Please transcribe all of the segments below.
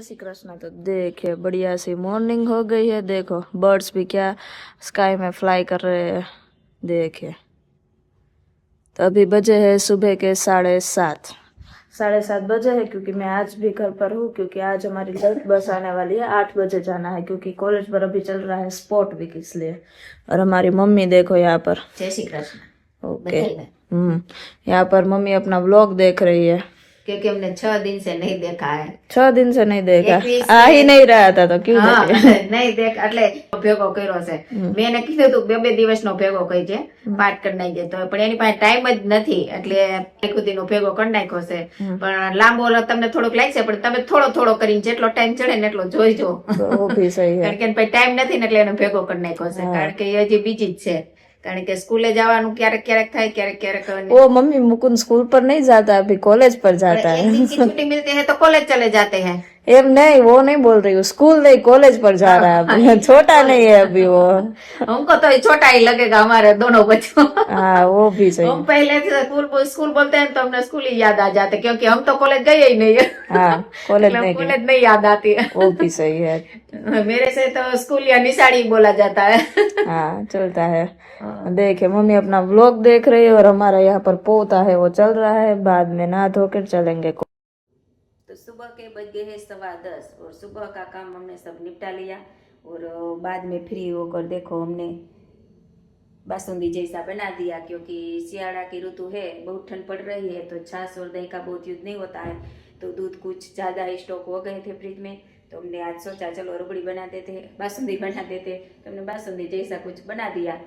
श्री कृष्ण। तो देखिए बढ़िया सी मॉर्निंग हो गई है। देखो बर्ड्स भी क्या स्काई में फ्लाई कर रहे हैं। देखिए तो अभी बजे है सुबह के 7:30 बजे है, क्योंकि मैं आज भी घर पर हूँ, क्योंकि आज हमारी लेट बस आने वाली है। 8 बजे जाना है, क्योंकि कॉलेज पर अभी चल रहा है स्पोर्ट वीक, इसलिए। और हमारी मम्मी देखो यहाँ पर। जय श्री कृष्ण। ओके। यहाँ पर मम्मी अपना व्लॉग देख रही है, क्योंकि हमने 6 दिन से नहीं देखा है। 6 दिन से नहीं देखा, आ ही नहीं रहा था तो क्यों नहीं देख એટલે ભેગો કર્યો છે। મેં એને કીધું તું બે દિવસનો ભેગો કરી છે, પાઠ કરી નાખજે, તો પણ એની પાસે ટાઈમ જ નથી, એટલે એકુદીનો ભેગો કરી નાખ્યો છે। પણ લાંબો તમને થોડોક લાગશે, પણ તમે થોડો થોડો કરીને જેટલો ટાઈમ ચડે ને એટલો જોઈજો। वो भी सही है, કારણ કે ભાઈ ટાઈમ નથી ને એટલે એને ભેગો કરી નાખ્યો છે, કારણ કે એ હજી બીજી જ છે। કારણ કે સ્કૂલે જવાનું ક્યારેક ક્યારેક થાય, ક્યારેક ક્યારેક। वो मम्मी मुकुंद स्कूल पर नहीं जाता, अभी कॉलेज पर जाता है। एक दिन की छुट्टी मिलती है तो कॉलेज चले जाते हैं। एम नहीं, वो नहीं बोल रही हूँ, स्कूल नहीं कॉलेज पर जा रहा है अभी। छोटा नहीं है अभी वो। हमको तो छोटा ही लगेगा हमारे दोनों बच्चों। हाँ वो भी सही। हम पहले से स्कूल बोलते हैं तो हमने स्कूल ही याद आ जाते, क्योंकि हम तो कॉलेज गए ही नहीं है। हाँ कॉलेज नहीं याद आती है। वो भी सही है। मेरे से तो स्कूल या निशाड़ी बोला जाता है। हाँ चलता है। देखिए मम्मी अपना व्लॉग देख रही है, और हमारा यहाँ पर पोता है वो चल रहा है। बाद में नहा धोकर चलेंगे। तो सुबह के बज गए हैं 10:15 और सुबह का काम हमने सब निपटा लिया, और बाद में फ्री होकर देखो हमने बासुंदी जैसा बना दिया, क्योंकि सियाड़ा की ऋतु है, बहुत ठंड पड़ रही है, तो छाछ और दही का बहुत यूज नहीं होता है, तो दूध कुछ ज़्यादा ही स्टॉक हो गए थे फ्रिज में, तो हमने आज सोचा चलो रबड़ी बना देते, बासुंदी बना देते, तो हमने बासुंदी जैसा कुछ बना दिया।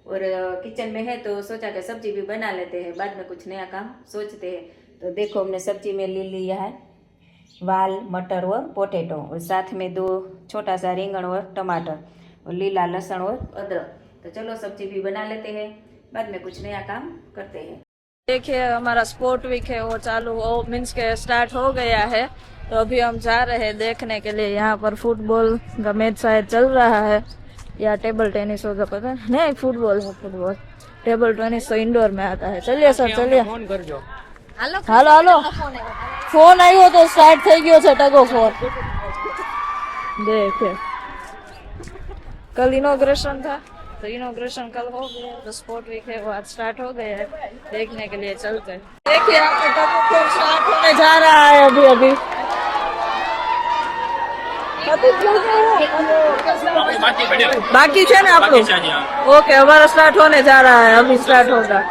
और किचन में है तो सोचा कि सब्जी भी बना लेते हैं, बाद में कुछ नया काम सोचते हैं। तो देखो हमने सब्जी में ले लिया है वाल, मटर और पोटैटो, और साथ में 2 छोटा सा रिंगन और टमाटर और लीला लहसुन और अदरक। तो चलो सब्जी भी बना लेते हैं, बाद में कुछ नया काम करते हैं। देखिए हमारा स्पोर्ट वीक है वो चालू हो मीन्स के स्टार्ट हो गया है। तो अभी हम जा रहे हैं देखने के लिए। यहाँ पर फुटबॉल का मैच शायद चल रहा है, या टेबल टेनिस होगा, पता नहीं। फुटबॉल है, फुटबॉल। टेबल टेनिस तो इंडोर में आता है। चलिए सर चलिए। હાલો હાલો, ફોન આવ્યો તો સ્ટાર્ટ થઈ ગયો છે ટગો ફોર। देखे कल इनॉग्रेशन था, तो इनॉग्रेशन कल हो गया, तो स्पोर्ट वीक है वो आज स्टार्ट हो गया है, देखने के लिए चलते हैं। देखिए आपका टगो फोर स्टार्ट होने जा रहा है अभी अभी। बाकी है ना आप लोग? ओके हमारा स्टार्ट होने जा रहा है, अभी स्टार्ट होगा।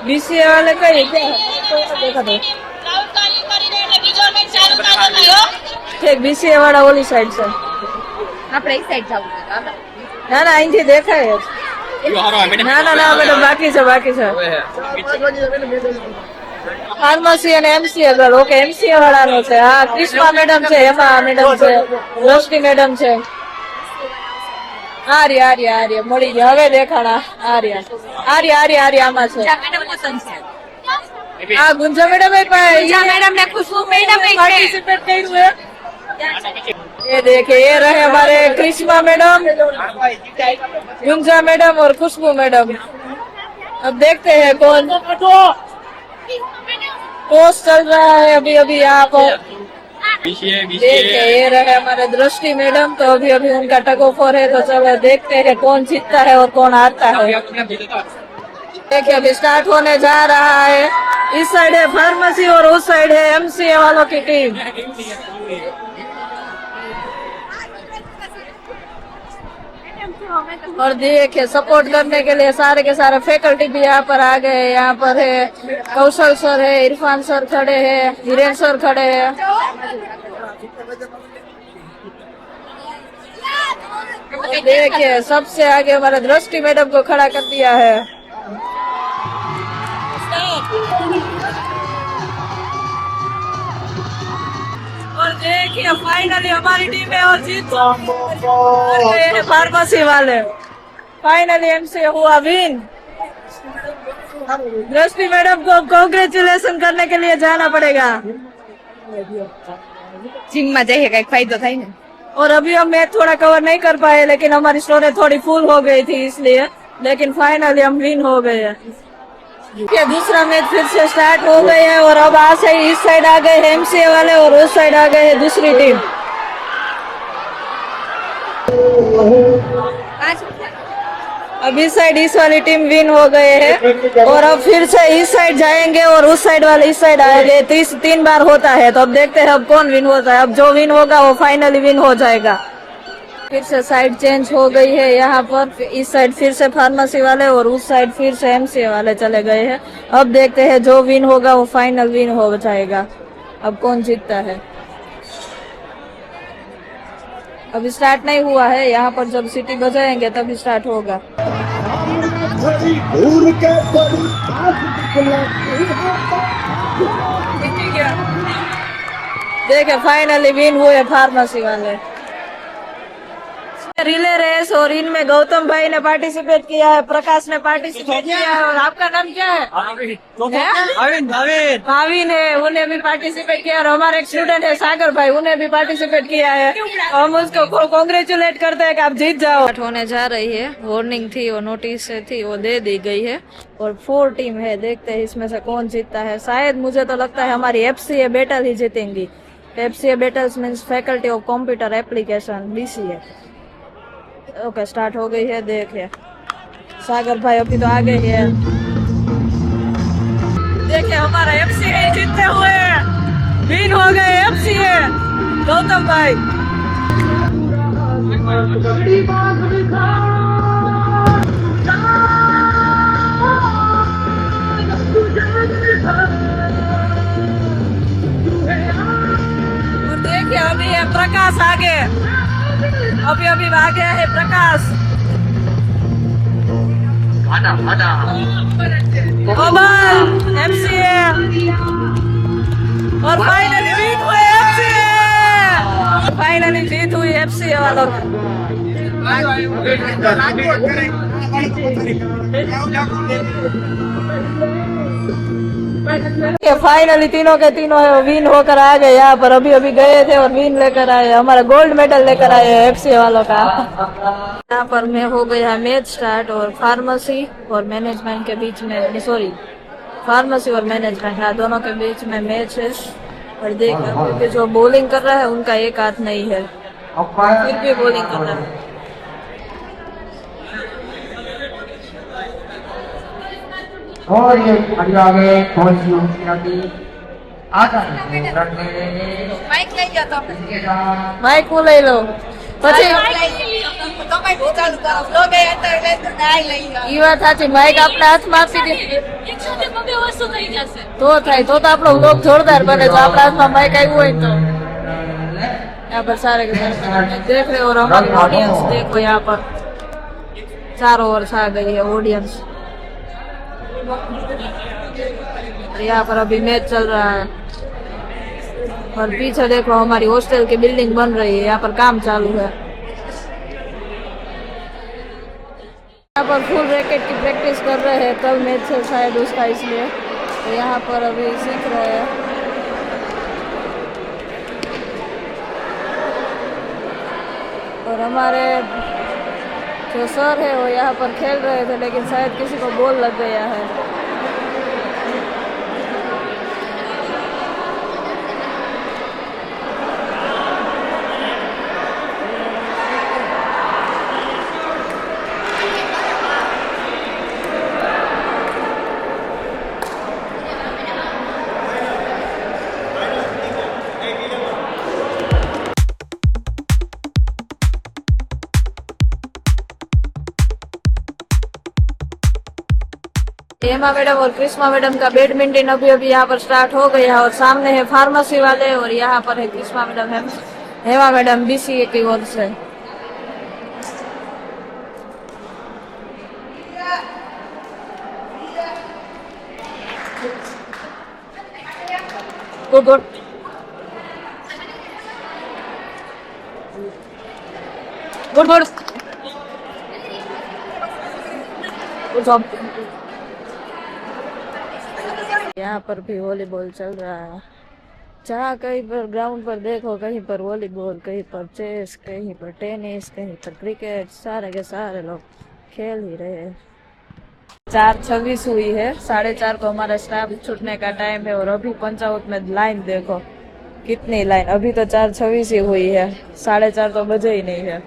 बीसीए वाले कई क्या देखा तो ठीक बीसीए वाला ओली साइड से આપણે એ સાઈડ જવું છે। ના ના અહીંથી દેખાય જ। ના ના ના મેડમ બાકી છે ફાર્મસી અને એમસી આગળ। ઓકે એમસી વાળાનો છે। હા ક્રિષ્મા મેડમ છે, હેમા મેડમ છે, રોશની મેડમ છે। આર્ય મળી ગયા હવે દેખાણા। આર્ય આમાં છે। હા ગુંજા મેડમ મેડમ ने खुशबू मैडम पार्टिसिपेट કર્યું है। ये देखिए ये रहे हमारे क्रिश्मा मैडम, गुंजा मैडम और खुशबू मैडम। अब देखते हैं कौन पोस्ट चल रहा है अभी अभी यहाँ पर। देखिए ये रहे हमारे दृष्टि मैडम, तो अभी अभी उनका टग ऑफ है, तो चलो देखते हैं कौन जीतता है और कौन हारता है। देखिए अभी स्टार्ट होने जा रहा है। इस साइड है फार्मेसी और उस साइड है एमसीए वालों की टीम। और देखिए सपोर्ट करने के लिए सारे के सारे फैकल्टी भी यहाँ पर आ गए। यहाँ पर है कौशल सर है, इरफान सर खड़े हैं, हिरेन सर खड़े हैं। देखिए सबसे आगे हमारे दृष्टि मैडम को खड़ा कर दिया है। और देखिए फाइनली हमारी टीम है और जीत गए फार्मेसी वाले। फाइनली एमसी हुआ विन। दृष्टि मैडम को कांग्रेचुलेशन करने के लिए जाना पड़ेगा। जिम में जाइए कहीं फायदा થાય ને। और अभी हम मैच थोड़ा कवर नहीं कर पाए, लेकिन हमारी स्टोरी थोड़ी फुल हो गई थी, इसलिए लेकिन फाइनली हम विन हो गए हैं। ये दूसरा मैच फिर से स्टार्ट हो गई है और अब आज से इस साइड आ गए हैं एमसीए वाले और उस साइड आ गए हैं दूसरी टीम। अब इस साइड इस वाली टीम विन हो गए हैं और अब फिर से इस साइड जाएंगे और उस साइड वाले इस साइड आएंगे। 3 बार होता है तो अब देखते हैं अब कौन विन होता है। अब जो विन होगा वो फाइनली विन हो जाएगा। फिर से साइड चेंज हो गई है। यहाँ पर इस साइड फिर से फार्मेसी वाले और उस साइड फिर से एमसीए वाले चले गए हैं। अब देखते हैं जो विन होगा वो फाइनल विन हो जाएगा। अब कौन जीतता है। अभी स्टार्ट नहीं हुआ है। यहाँ पर जब सिटी बजाएंगे तब स्टार्ट होगा। देखे फाइनली विन हुए फार्मेसी वाले। रिले रेस और इनमें गौतम भाई ने पार्टिसिपेट किया है, प्रकाश ने पार्टिसिपेट किया है और आपका नाम क्या है? भाविन है, उन्हें भी पार्टिसिपेट किया और हमारे एक स्टूडेंट है सागर भाई, उन्हें भी पार्टिसिपेट किया है। हम उसको कॉन्ग्रेचुलेट करते हैं कि आप जीत जाओ। होने जा रही है, वार्निंग थी और नोटिस थी वो दे दी गई है और 4 टीम है। देखते हैं इसमें से कौन जीतता है। शायद मुझे तो लगता है हमारी एफसीए बैटल ही जीतेंगी। FCA battles means faculty of computer application BCA. Okay start हो गई है। देखिए सागर भाई अभी तो आ गए हैं। देखिए हमारा एफसीए जीतते हुए विन हो गए एफसीए गौतम भाई। और देखिए अभी है प्रकाश आगे, अभी आ गया है प्रकाश। एफसीए और फाइनली जीत हुई एफसीए। फाइनली जीत हुई एफसीए वालों की। फाइनली तीनों के तीनों विन होकर आ गए। यहाँ पर अभी गए थे और विन लेकर आए, हमारा गोल्ड मेडल लेकर आए एफसीए वालों का। यहाँ पर में हो गया मैच स्टार्ट और फार्मेसी और मैनेजमेंट के बीच में, सॉरी फार्मेसी और मैनेजमेंट दोनों के बीच में मैच है। और देखिए जो बॉलिंग कर रहा है उनका एक हाथ नहीं है, फिर भी बॉलिंग कर रहा है। और ये आगे कौन सी माइक को ले लो પછી ઈ વાત સાચી, માઇક આપણા હાથમાં આપી દે તો થાય, તો આપણો વ્લોગ જોરદાર બને। જો આપણા હાથમાં માઇક આવ્યું હોય તો यहाँ पर सारे के सारे देख रहे हो और हमारी ऑडियंस देखो यहाँ पर चारों ओर छा गई है ऑडियंस। यहाँ पर अभी मैच चल रहा है और पीछे देखो हमारी हॉस्टल की बिल्डिंग बन रही है, यहाँ पर काम चालू है। यहाँ पर फुल रैकेट की प्रैक्टिस कर रहे हैं, कल मैच है शायद उसका, इसलिए तो यहाँ पर अभी सीख रहे हैं। और हमारे जो सर है वो यहाँ पर खेल रहे थे लेकिन शायद किसी को बॉल लग गया है। हेमा मैडम और कृष्णा मैडम का बैडमिंटन अभी यहाँ पर स्टार्ट हो गया है और सामने है फार्मेसी वाले और यहाँ पर है कृष्णा मैडम है, हेमा मैडम बीसीए की ओर से। Good good good good good job. यहाँ पर भी वॉलीबॉल चल रहा है। जहाँ कहीं पर ग्राउंड पर देखो, कहीं पर वॉलीबॉल, कहीं पर चेस, कहीं पर टेनिस, कहीं पर क्रिकेट, सारे के सारे लोग खेल ही रहे हैं। 4:26 हुई है, 4:30 को हमारा स्टाफ छूटने का टाइम है और अभी पंचायत में लाइन देखो कितनी लाइन, अभी तो 4:26 ही हुई है, 4:30 तो बजे ही नहीं है।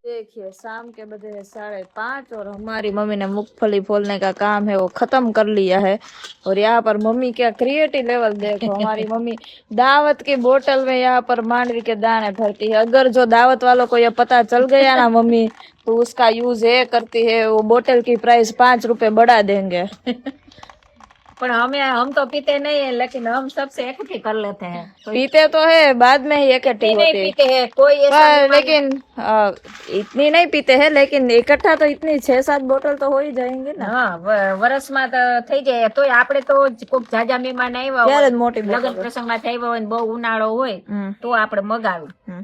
देखिए शाम के बजे है 5:30 और हमारी मम्मी ने मूंगफली फोड़ने का काम है वो खत्म कर लिया है। और यहाँ पर मम्मी क्या क्रिएटिव लेवल देखो, हमारी मम्मी दावत की बोतल में यहाँ पर मांडवी के दाने भरती है। अगर जो दावत वालों को ये पता चल गया ना मम्मी, तो उसका यूज ये करती है, वो बोतल की प्राइस 5 रुपए बढ़ा देंगे। पर हम तो पीते नहीं है, लेकिन हम सबसे इकट्ठी कर लेते हैं। पीते तो है, बाद में ही इकट्ठी नहीं होती है, पीते हैं कोई ऐसा पर लेकिन इतनी नहीं पीते हैं, लेकिन इकट्ठा तो इतनी 6-7 बोतल तो हो ही जाएंगे ना। હા વરસમાં તો થઈ જાય. તોય આપણે તો કોક જાજા મહેમાન આવ્યા ત્યારે હોય, જ મોટી બોટલ લગ્ન પ્રસંગમાં થયા હોય ને બહુ ઉનાળો હોય તો આપણે મગાવી.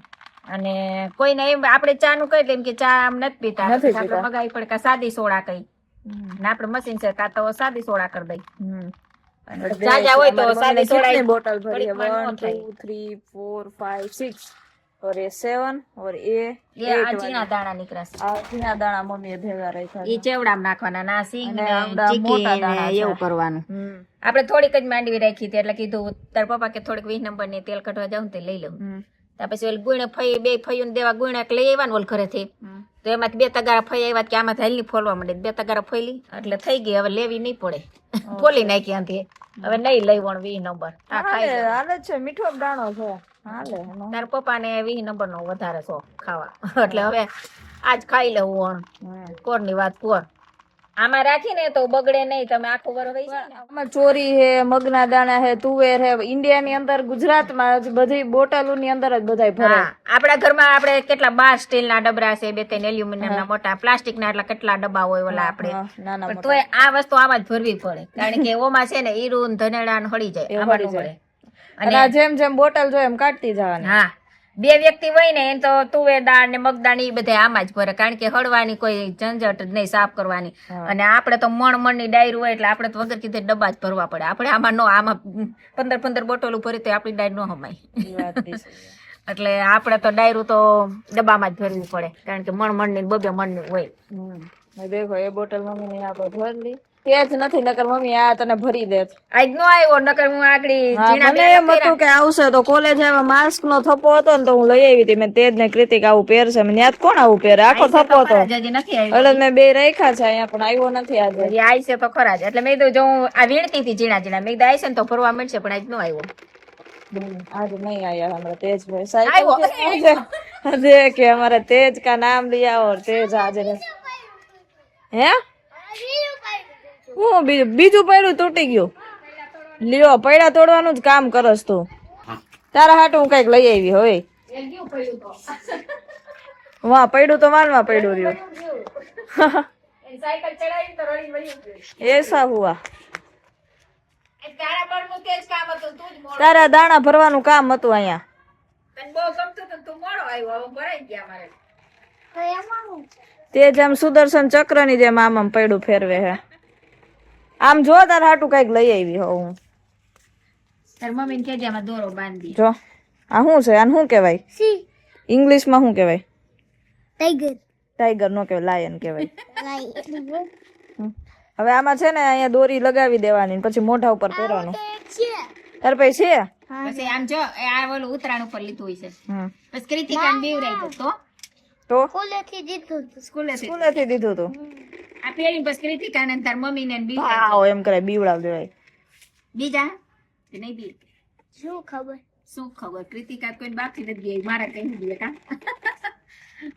અને કોઈને એમ આપણે ચા નું કહી એમ કે ચા આમ નથી પીતા, આપણે મગાવી પડે કાં સાદી સોડા કઈ, ને આપણે મશીન છે કાં તો સાદી સોડા કરી દઈ. જાજા હોય તો સાદી સોડા बोतल भरी है, 1 2 3 4 5 6 और ये 7 और ये એ આ ચીણા દાણા નીકળશે. ઝીણા દાણા મમ્મીએ ભેગા રાખ્યા એ ચેવડામાં નાખવાના, ના સિંગ અને ને આવડા ચીકી મોટા ને દાણા છે. એવું કરવાનું. આપણે થોડીક જ માંડવી રાખી હતી એટલે કીધું તાર પપ્પા કે થોડીક 20 નંબર ની તેલ કઢવા જાઉં તે લઈ લઉં. ત્યાર પછી ઓલી ગુણે ફઈ બે ફઈયું દેવા ગુણે લઈ આવ્યા ને ઓલ ઘરેથી, તો એમાંથી 2 તગારા ફઈ આવ્યા કે આમાંથી હલની ફોલવા માંડે, 2 તગારા ફોલી એટલે થઈ ગઈ. હવે લેવી નહીં પડે, ફોલી નાખી આથી, હવે નહીં લઈ વણ 20 નંબર. આ ખાઈ હાલે છે, મીઠો દાણો છે, હાલે. તાર પપ્પા ને 20 નંબર નો વધારે શોખ ખાવા, એટલે હવે આજ ખાઈ લેવું વણ. કોરની વાત કોર, આમાં રાખીને તો બગડે નહીં, તમે આખું વર રહી જાય ને. આમાં ચોરી હે, મગના દાણા હે, તુવેર હે, ઇન્ડિયા ની અંદર ગુજરાતમાં જ બધી બોટલો ની અંદર જ બધાય ભરે. આપણા ઘરમાં આપણે કેટલા 12 સ્ટીલ ના ડબરા છે, 2-3 એલ્યુમિનિયમ ના મોટા, પ્લાસ્ટિક ના એટલા કેટલા ડબ્બા હોય ઓલા આપણે, પણ તોય આ વસ્તુ આમાં જ ભરવી પડે, કારણ કે ઓમાં છે ને ઈરું ધનેડા ને હળી જાય, આમાં ન પડે. અને જેમ જેમ બોટલ જોઈએ એમ કાઢતી જવાની. હા, 2 વ્યક્તિ હોય ને એ તો તુવેર દાળ ને મગદાળ એ બધા આમાં જ ભરે, કારણ કે હળવાની કોઈ ઝંઝટ જ નહીં, સાફ કરવાની. અને આપણે તો મણ ની ડાયર હોય એટલે આપણે તો વગર કીધે ડબ્બા જ ભરવા પડે. આપણે આમાં આમાં 15 બોટલો ભરી તો આપણી ડાયર ન હમાય, એટલે આપણે તો ડાયરું તો ડબ્બામાં જ ભરવી પડે, કારણ કે મણ ની 2 મણ ની હોય. દેખો એ બોટલ મમ્મી ને यहाँ पर भर ली, તેજ નથી, નકર મમ્મી આ તને ભરી દેત. આજ નો આવ્યો, નકર હું આગળ મને એમ હતું કે આવશે તો કોલેજ આવે, માસ્ક નો થપ્પો હતો ને તો હું લઈ આવી હતી, મેં તેજ ને કૃતિક આવું પહેરશે, મેં યાદ કોણ આવું પહેરે, આખો થપ્પો હતો નથી આવ્યો, એટલે મેં 2 રાખ્યા છે અહીંયા, પણ આવ્યો નથી આજે. આઈ છે તો ખરા જ, એટલે મેં કીધું જો હું આ વીણતી હતી ઝીણા ઝીણા, મેં કીધું આઈ છે ને તો ફરવા મળશે, પણ આજ નો આવ્યો. आज नहीं आया हमारा तेज भाई, साइकिल देखिए हमारा तेज का नाम लिया और तेज हाजिर है. હું બીજું પૈડું તૂટી ગયું, લ્યો પૈડા તોડવાનું જ કામ કરસ તું, તારા હાટું હું કઈક લઈ આવી હોય. વાહ પૈડું તો માનમાં પૈડું રહ્યું. એસા હુઆ, તારા દાણા ભરવાનું કામ હતું અહીંયા. તે જેમ સુદર્શન ચક્ર ની જેમ આમ પૈડું ફેરવે હે. આમ જો તાર હાટું કઈક લઈ આવી હો હું. મમ્મી ને કેજે આમાં દોરો બાંધી. જો આ શું છે, આને શું કહેવાય ઇંગ્લિશ માં, શું કહેવાય? ટાઈગર. ટાઈગર નો કહેવાય, લાયન કહેવાય. હવે આમાં છે ને અહીંયા દોરી લગાવી દેવાની, પછી મોઢા ઉપર પહેરવાનું. તાર પાસે છે? પછી આમ જો આ ઓલું ઉતરાણ ઉપર લીધું છે, પછી કૃતિકાને બીવરાઈ દો તો સ્કૂલેથી દીધું તું. આ પેલી બસ કૃતિકાને તાર મમ્મીને આવો એમ કરે બીવડાવ દેવાય. બીજા નહીં બી શું ખબર કૃતિકા કોઈ બાકી નથી ગઈ, મારા કઈ દે કા.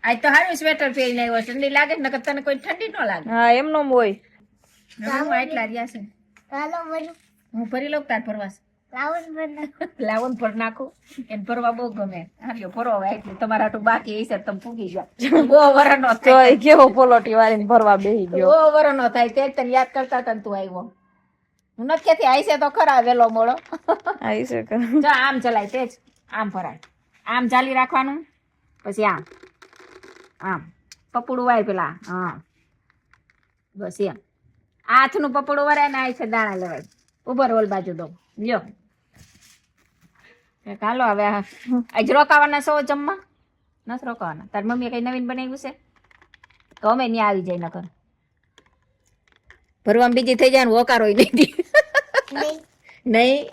આજ તો હારું સ્વેટર પહેરીને આવ્યો, ઠંડી લાગે ને, નકર તને કોઈ ઠંડી ન લાગે. હા એમનો હોય. એટલા રહ્યા છે, હું ભરી લઉં તાર ભરવાસ. લાવણ પર નાખું, એને ભરવા બહુ ગમે. હાલ્યો ભરો એટલે તમારા હાટું બાકી હશે તમે પૂગી જાવ. બહુ વરનો થાય, કેવો પોલોટી વાળીને ભરવા બેહી ગયો. બહુ વરનો થાય, તે તને યાદ કરતા હતા તું આવ્યો. હું નથી કહેતી આઈશે તો ખરા વેલો મોડો. આઈશે જો આમ ચલાય તે જ આમ ભરાય, આમ ચાલી રાખવાનું, પછી આમ આમ પપડું વાય પેલા, હા બસ એમ હાથનું પપડું વરાય ને આઈશે દાણા લેવાય. ઉભર ઓલ બાજુ દો લ્યો. હાલો હવે આજ રોકાવાના છો જમવા? નથી રોકાવાના? તાર મમ્મીએ કઈ નવીન બનાવ્યું છે તો અમે ત્યાં આવી જાય, નકર ભરવામાં બીજી થઈ જાય ને ઓકારો નહીં દી નહીં